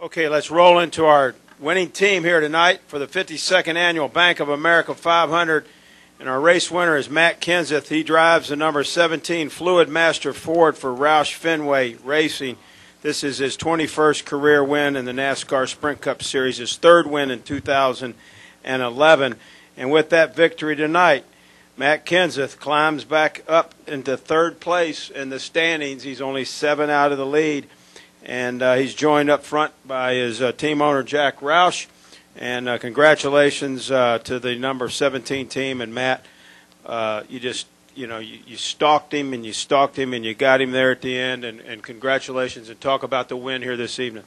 Okay, let's roll into our winning team here tonight for the 52nd Annual Bank of America 500. And our race winner is Matt Kenseth. He drives the number 17 Fluid Master Ford for Roush Fenway Racing. This is his 21st career win in the NASCAR Sprint Cup Series, his third win in 2011. And with that victory tonight, Matt Kenseth climbs back up into third place in the standings. He's only 7 out of the lead. And he's joined up front by his team owner, Jack Roush. And congratulations to the number 17 team. And Matt, you stalked him and you stalked him and you got him there at the end. And congratulations, and talk about the win here this evening.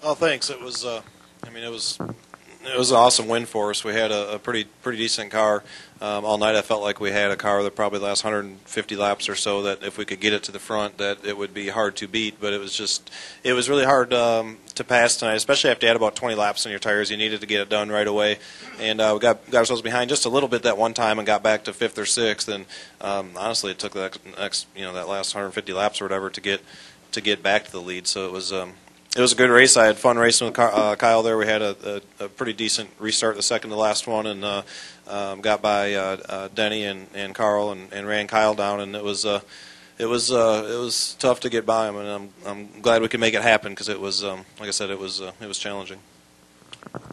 Oh, thanks. It was, it was an awesome win for us. We had a pretty decent car all night. I felt like we had a car that probably lasts 150 laps or so, that if we could get it to the front, that it would be hard to beat. But it was really hard to pass tonight, especially after you had about 20 laps on your tires. You needed to get it done right away, and we got ourselves behind just a little bit that one time and got back to 5th or 6th. And honestly, it took that last 150 laps or whatever to get back to the lead. So it was. It was a good race. I had fun racing with Kyle there. We had a pretty decent restart the second to last one, and got by Denny and Carl and ran Kyle down. And it was tough to get by him, and I'm glad we could make it happen, because it was like I said, it was challenging.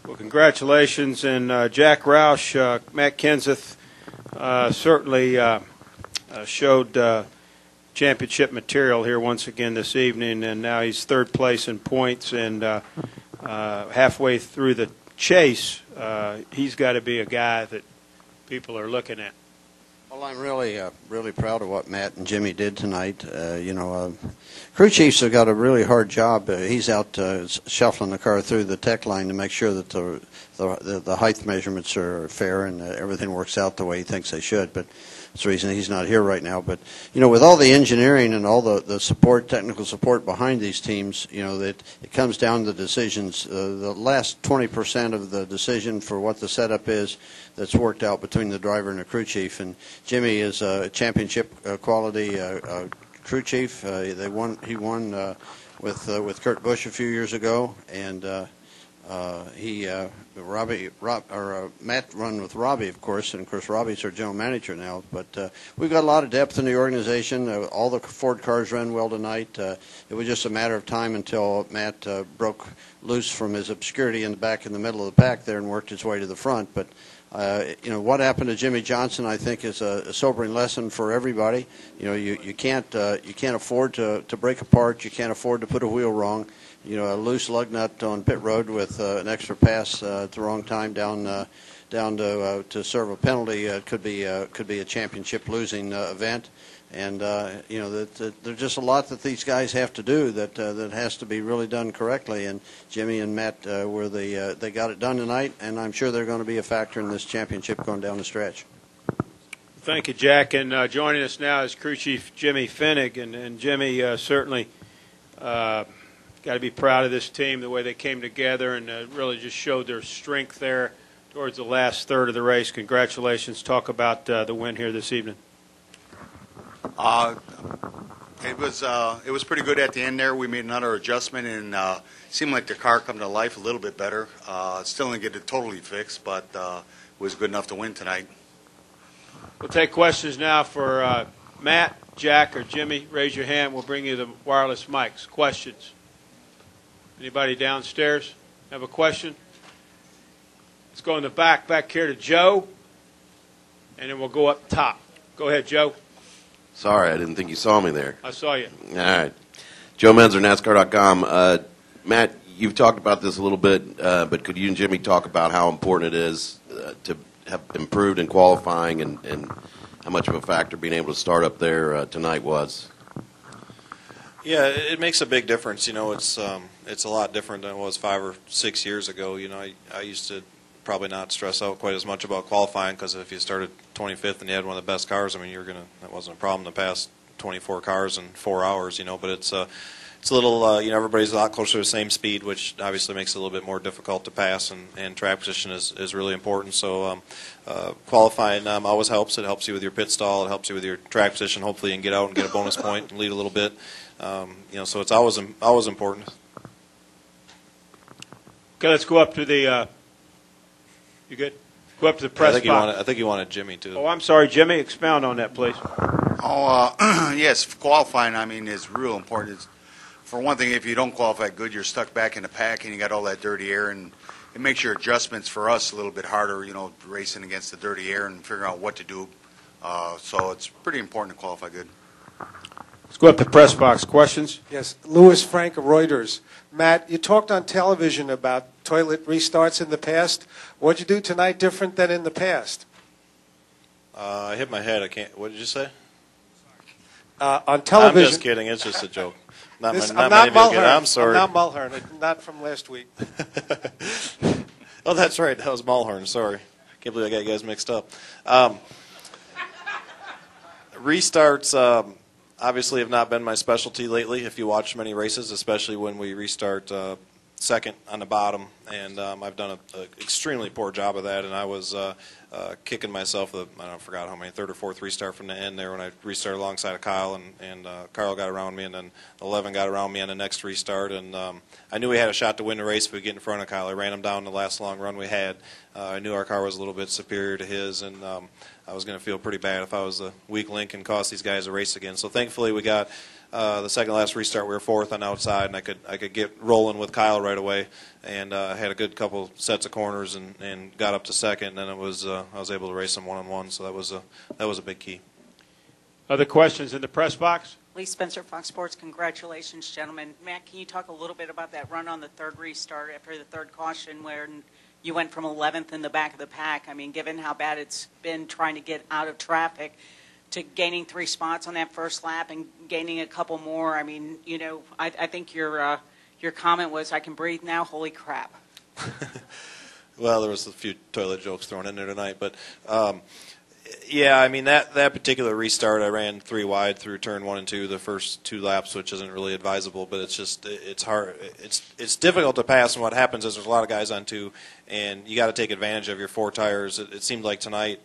Well, congratulations, and Jack Roush, Matt Kenseth certainly showed championship material here once again this evening, and now he's third place in points, and halfway through the chase, he's got to be a guy that people are looking at. Well, I'm really proud of what Matt and Jimmy did tonight. Crew chiefs have got a really hard job. He's out shuffling the car through the tech line to make sure that the height measurements are fair and everything works out the way he thinks they should. But that's the reason he's not here right now. But with all the engineering and all the support, technical support behind these teams, that it comes down to decisions. The last 20% of the decision for what the setup is, that's worked out between the driver and the crew chief. And Jimmy is a championship quality crew chief. He won with Kurt Busch a few years ago, and Matt run with Robbie, of course, and of course Robbie's our general manager now. But we've got a lot of depth in the organization. All the Ford cars ran well tonight. It was just a matter of time until Matt broke loose from his obscurity in the back in the middle of the pack there and worked his way to the front. But what happened to Jimmy Johnson, I think, is a sobering lesson for everybody. You can't afford to break apart. You can't afford to put a wheel wrong. A loose lug nut on pit road with an extra pass at the wrong time down to serve a penalty could be a championship losing event. And there's just a lot that these guys have to do that has to be really done correctly. And Jimmy and Matt they got it done tonight, and I'm sure they're going to be a factor in this championship going down the stretch. Thank you, Jack. And joining us now is crew chief Jimmy Finnig, and Jimmy certainly got to be proud of this team, the way they came together and really just showed their strength there towards the last third of the race. Congratulations. Talk about the win here this evening. It was pretty good at the end there. We made another adjustment, and it seemed like the car come to life a little bit better. Still didn't get it totally fixed, but was good enough to win tonight. We'll take questions now for Matt, Jack, or Jimmy. Raise your hand. We'll bring you the wireless mics. Questions? Anybody downstairs have a question? Let's go in the back here to Joe, and then we'll go up top. Go ahead, Joe. Sorry, I didn't think you saw me there. I saw you. All right. Joe Menzer, NASCAR.com. Matt, you've talked about this a little bit, but could you and Jimmy talk about how important it is to have improved in qualifying and how much of a factor being able to start up there tonight was? Yeah, it makes a big difference. It's a lot different than it was 5 or 6 years ago. I used to probably not stress out quite as much about qualifying, because if you started 25th and you had one of the best cars, that wasn't a problem to pass 24 cars in 4 hours. But it's a little everybody's a lot closer to the same speed, which obviously makes it a little bit more difficult to pass, and track position is really important. So qualifying always helps. It helps you with your pit stall. It helps you with your track position. Hopefully you can get out and get a bonus point and lead a little bit. So it's always important. Okay, let's go up to the. You good? Go up to the press box. I think you wanted Jimmy too. Oh, I'm sorry, Jimmy. Expound on that, please. Yes, qualifying, I mean, is real important. For one thing, if you don't qualify good, you're stuck back in the pack and you got all that dirty air, and it makes your adjustments for us a little bit harder, racing against the dirty air and figuring out what to do. So it's pretty important to qualify good. Let's go up to press box. Questions? Yes, Louis Frank of Reuters. Matt, you talked on television about toilet restarts in the past. What'd you do tonight different than in the past? I hit my head. I can't. What did you say? On television. I'm just kidding. It's just a joke. I'm not Mulhern. I'm sorry. I'm not Mulhern. Not from last week. Oh, that's right. That was Mulhern. Sorry. Can't believe I got you guys mixed up. Restarts obviously have not been my specialty lately. If you watch many races, especially when we restart second on the bottom, and I've done an extremely poor job of that, and I was kicking myself. I forgot how many, third or fourth restart from the end there when I restarted alongside of Kyle, and Carl got around me, and then 11 got around me on the next restart, and I knew we had a shot to win the race if we get in front of Kyle. I ran him down the last long run we had. I knew our car was a little bit superior to his, and I was going to feel pretty bad if I was the weak link and cost these guys a race again. So thankfully we got the second last restart. We were fourth on outside, and I could get rolling with Kyle right away, and had a good couple sets of corners and got up to second. And then it was I was able to race them one-on-one. So that was a big key. Other questions in the press box? Lee Spencer, Fox Sports. Congratulations, gentlemen. Matt, can you talk a little bit about that run on the third restart after the third caution where you went from 11th in the back of the pack? I mean, given how bad it's been trying to get out of traffic, to gaining 3 spots on that first lap and gaining a couple more. I mean, I think your comment was, "I can breathe now." Holy crap! Well, there was a few toilet jokes thrown in there tonight, but yeah, I mean that particular restart, I ran 3 wide through turn 1 and 2 the first 2 laps, which isn't really advisable, but it's hard. It's difficult to pass, and what happens is there's a lot of guys on 2, and you got to take advantage of your 4 tires. It seemed like tonight.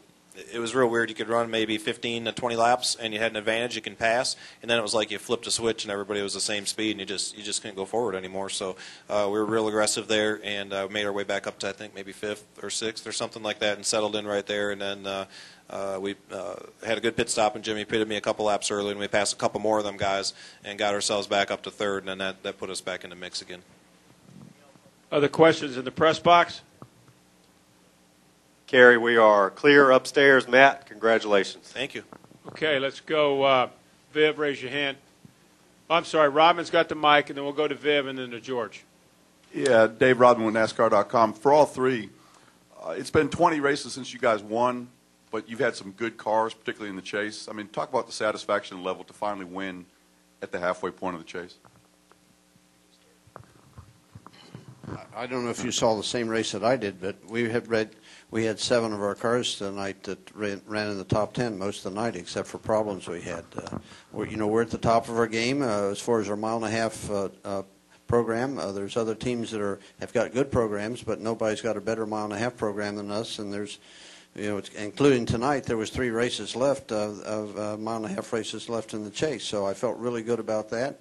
It was real weird. You could run maybe 15 to 20 laps, and you had an advantage. You can pass, and then it was like you flipped a switch, and everybody was the same speed, and you just couldn't go forward anymore. So we were real aggressive there, and made our way back up to I think maybe 5th or 6th or something like that, and settled in right there. And then we had a good pit stop, and Jimmy pitted me a couple laps early, and we passed a couple more of them guys, and got ourselves back up to 3rd, and then that put us back in the mix again. Other questions in the press box? Kerry, we are clear upstairs. Matt, congratulations. Thank you. Okay, let's go. Viv, raise your hand. I'm sorry, Rodman's got the mic, and then we'll go to Viv and then to George. Yeah, Dave Rodman with NASCAR.com. For all 3, it's been 20 races since you guys won, but you've had some good cars, particularly in the chase. I mean, talk about the satisfaction level to finally win at the halfway point of the chase. I don't know if you saw the same race that I did, but we had 7 of our cars tonight that ran in the top 10 most of the night, except for problems we had. We're at the top of our game as far as our mile-and-a-half program. There's other teams that have got good programs, but nobody's got a better mile-and-a-half program than us. And there's, including tonight, there was 3 races left of mile-and-a-half races left in the chase. So I felt really good about that.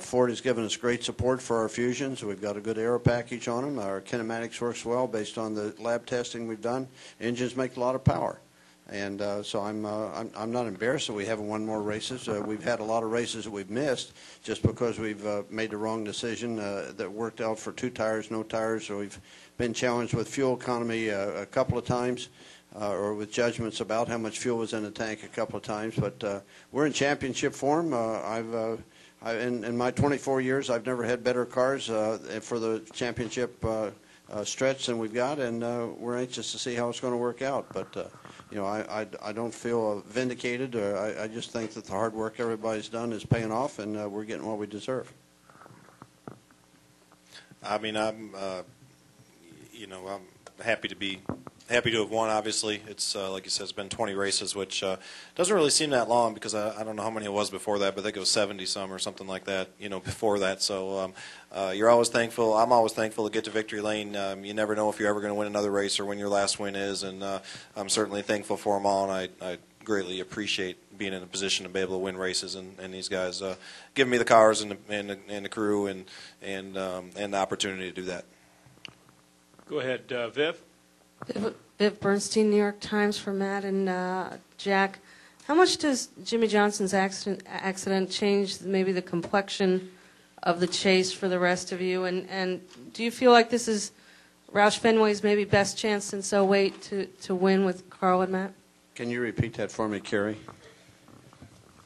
Ford has given us great support for our Fusions. We've got a good aero package on them. Our kinematics works well based on the lab testing we've done. Engines make a lot of power, and so I'm not embarrassed that we haven't won more races. We've had a lot of races that we've missed just because we've made the wrong decision that worked out for 2 tires, no tires. So we've been challenged with fuel economy a couple of times. Or with judgments about how much fuel was in the tank a couple of times, but we're in championship form. In my 24 years, I've never had better cars for the championship stretch than we've got, and we're anxious to see how it's going to work out. But I don't feel vindicated. I just think that the hard work everybody's done is paying off, and we're getting what we deserve. I mean, I'm happy to have won. Obviously, it's like you said, it's been 20 races, which doesn't really seem that long because I don't know how many it was before that, but I think it was 70 some or something like that. Before that. So you're always thankful. I'm always thankful to get to victory lane. You never know if you're ever going to win another race or when your last win is, and I'm certainly thankful for them all, and I greatly appreciate being in a position to be able to win races, and these guys giving me the cars and the crew and the opportunity to do that. Go ahead, Viv. Viv Bernstein, New York Times, for Matt and Jack. How much does Jimmy Johnson's accident change maybe the complexion of the chase for the rest of you? And do you feel like this is Roush Fenway's maybe best chance since 08 to win with Carl and Matt? Can you repeat that for me, Kerry?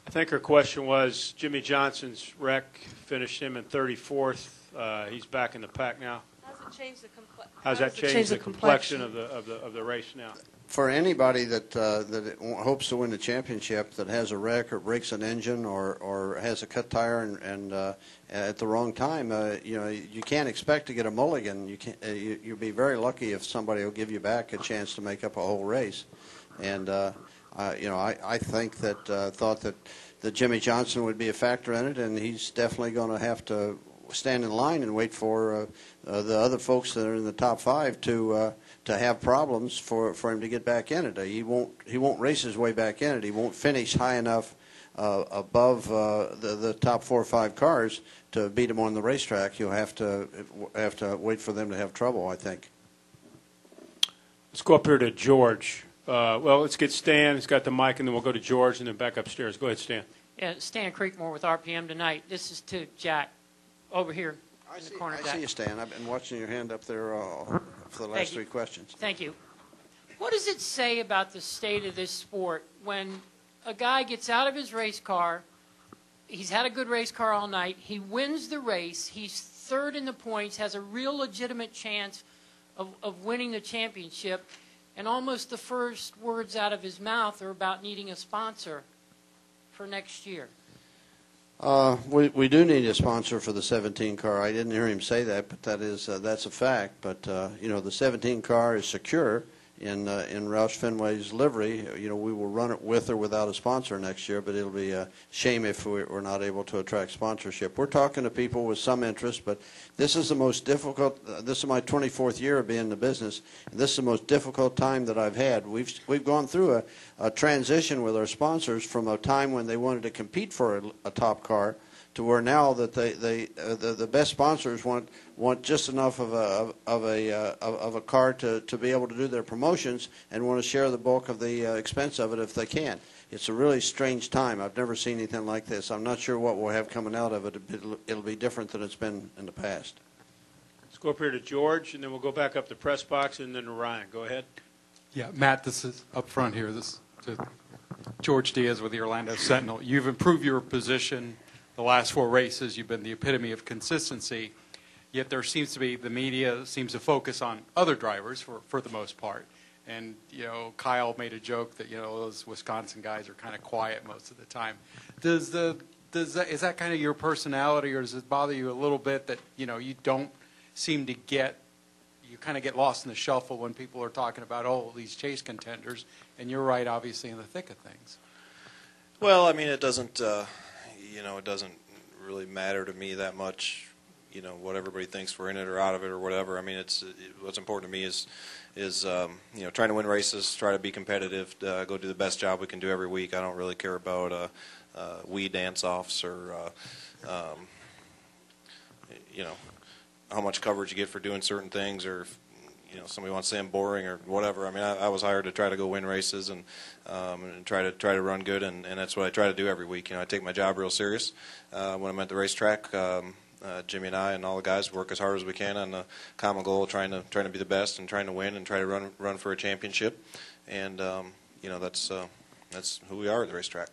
I think her question was Jimmy Johnson's wreck finished him in 34th. He's back in the pack now. How's that change the complexion of the race now? For anybody that hopes to win the championship that has a wreck or breaks an engine or has a cut tire and at the wrong time, you can't expect to get a mulligan. You'll be very lucky if somebody will give you back a chance to make up a whole race. And I think that thought that Jimmy Johnson would be a factor in it, and he's definitely going to have to stand in line and wait for the other folks that are in the top 5 to have problems for him to get back in it. He won't race his way back in it. He won't finish high enough above the top 4 or 5 cars to beat him on the racetrack. You'll have to wait for them to have trouble, I think. Let's go up here to George. Well, let's get Stan. He's got the mic, and then we'll go to George, and then back upstairs. Go ahead, Stan. Yeah, Stan Creekmore with RPM tonight. This is to Jack over here in the corner. I see you, Stan. I've been watching your hand up there for the last 3 questions. Thank you. What does it say about the state of this sport when a guy gets out of his race car, he's had a good race car all night, he wins the race, he's 3rd in the points, has a real legitimate chance of winning the championship, and almost the first words out of his mouth are about needing a sponsor for next year? We do need a sponsor for the 17 car. I didn't hear him say that, but that's a fact. But the 17 car is secure in Roush Fenway's livery. We will run it with or without a sponsor next year, but it'll be a shame if we're not able to attract sponsorship. We're talking to people with some interest, but this is the most difficult. This is my 24th year of being in the business, and this is the most difficult time that I've had. We've gone through a transition with our sponsors from a time when they wanted to compete for a top car to where now that the best sponsors want just enough of a car to be able to do their promotions and want to share the bulk of the expense of it if they can. It's a really strange time. I've never seen anything like this. I'm not sure what we'll have coming out of it. It'll be different than it's been in the past. Let's go up here to George, and then we'll go back up the press box, and then to Ryan. Go ahead. Yeah, Matt, this is up front here. This is to George Diaz with the Orlando Sentinel. You've improved your position the last 4 races. You've been the epitome of consistency, yet there seems to be, the media seems to focus on other drivers for the most part. And, Kyle made a joke that, those Wisconsin guys are kind of quiet most of the time. Is that kind of your personality, or does it bother you a little bit that, you don't seem to you kind of get lost in the shuffle when people are talking about, these chase contenders, and you're right, obviously, in the thick of things? Well, I mean, it doesn't, it doesn't really matter to me that much, what everybody thinks we're in it or out of it or whatever. I mean, what's important to me is trying to win races, try to be competitive, go do the best job we can do every week. I don't really care about wee dance-offs or, how much coverage you get for doing certain things, or if, somebody wants to say I'm boring or whatever. I mean, I was hired to try to go win races and try to run good, and that's what I try to do every week. I take my job real serious. When I'm at the racetrack, Jimmy and I and all the guys work as hard as we can on the common goal, trying to be the best and trying to win and try to run for a championship. And that's who we are at the racetrack.